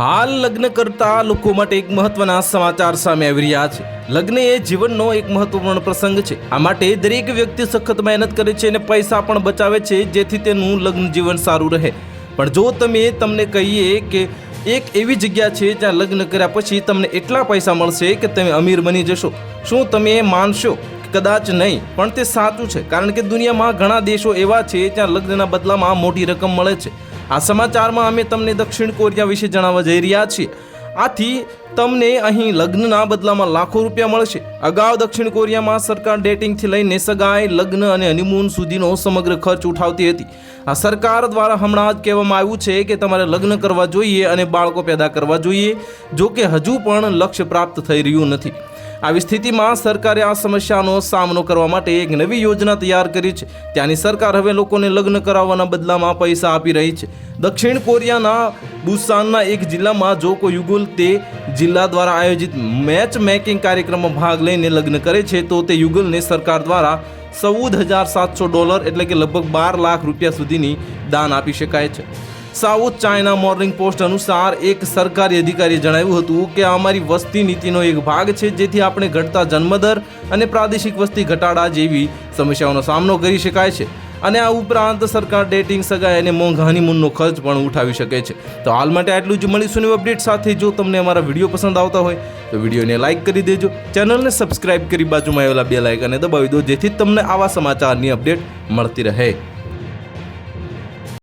હાલ લગ્ન કરતા લોકો માટે એક મહત્વના સમાચાર સામે આવી રહ્યા છે। લગ્ન એ જીવનનો એક મહત્વપૂર્ણ પ્રસંગ છે। આ માટે દરેક વ્યક્તિ સખત મહેનત કરે છે અને પૈસા પણ બચાવે છે જેથી તેનું લગ્ન જીવન સારું રહે। પણ જો તમને કહીએ કે એક એવી જગ્યા છે જ્યાં લગ્ન કર્યા પછી તમને એટલા પૈસા મળશે કે તમે અમીર બની જશો, શું તમે એ માનશો? કદાચ નહીં, પણ તે સાચું છે, કારણ કે દુનિયામાં ઘણા દેશો એવા છે જ્યાં લગ્નના બદલામાં મોટી રકમ મળે છે। આ સમાચારમાં અમે તમને દક્ષિણ કોરિયા વિશે જણાવવા જઈ રહ્યા છીએ। આથી તમને અહીં લગ્નના બદલામાં લાખો રૂપિયા મળશે। અગાઉ દક્ષિણ કોરિયામાં સરકાર ડેટિંગથી લઈને સગાઈ, લગ્ન અને હનીમૂન સુધીનો સમગ્ર ખર્ચ ઉઠાવતી હતી। આ સરકાર દ્વારા હમણાં જ કહેવામાં આવ્યું છે કે તમારે લગ્ન કરવા જોઈએ અને બાળકો પેદા કરવા જોઈએ, જો કે હજુ પણ લક્ષ્ય પ્રાપ્ત થઈ રહ્યું નથી। આવી સ્થિતિમાં સરકારે આ સમસ્યાનો સામનો કરવા માટે એક નવી યોજના તૈયાર કરી છે। ત્યાંની સરકાર હવે લોકોને લગ્ન કરાવવાના બદલામાં પૈસા આપી રહી છે। દક્ષિણ કોરિયાના બુસાનના એક જિલ્લામાં જો કોઈ યુગલ તે જિલ્લા દ્વારા આયોજિત મેચ મેકિંગ કાર્યક્રમમાં ભાગ લઈને લગ્ન કરે છે તો તે યુગલને સરકાર દ્વારા $14,700 એટલે કે લગભગ 12 લાખ રૂપિયા સુધીની દાન આપી શકાય છે। સાઉથ ચાઇના મોર્નિંગ પોસ્ટ અનુસાર એક સરકારી અધિકારીએ જણાવ્યું હતું કે આ અમારી વસ્તી નીતિનો એક ભાગ છે જેથી આપણે ઘટતા જન્મદર અને પ્રાદેશિક વસ્તી ઘટાડા જેવી સમસ્યાઓનો સામનો કરી શકાય છે, અને આ ઉપરાંત સરકાર ડેટિંગ, સગાઈ અને મોંઘા હનીમૂનનો ખર્ચ પણ ઉઠાવી શકે છે। તો હાલ માટે આટલું જ। મળીશું નવી અપડેટ સાથે। જો તમને અમારા વિડીયો પસંદ આવતા હોય તો વિડીયોને લાઇક કરી દેજો, ચેનલને સબસ્ક્રાઇબ કરી બાજુમાં આવેલા બેલ આઇકનને દબાવી દો જેથી તમને આવા સમાચારની અપડેટ મળતી રહે।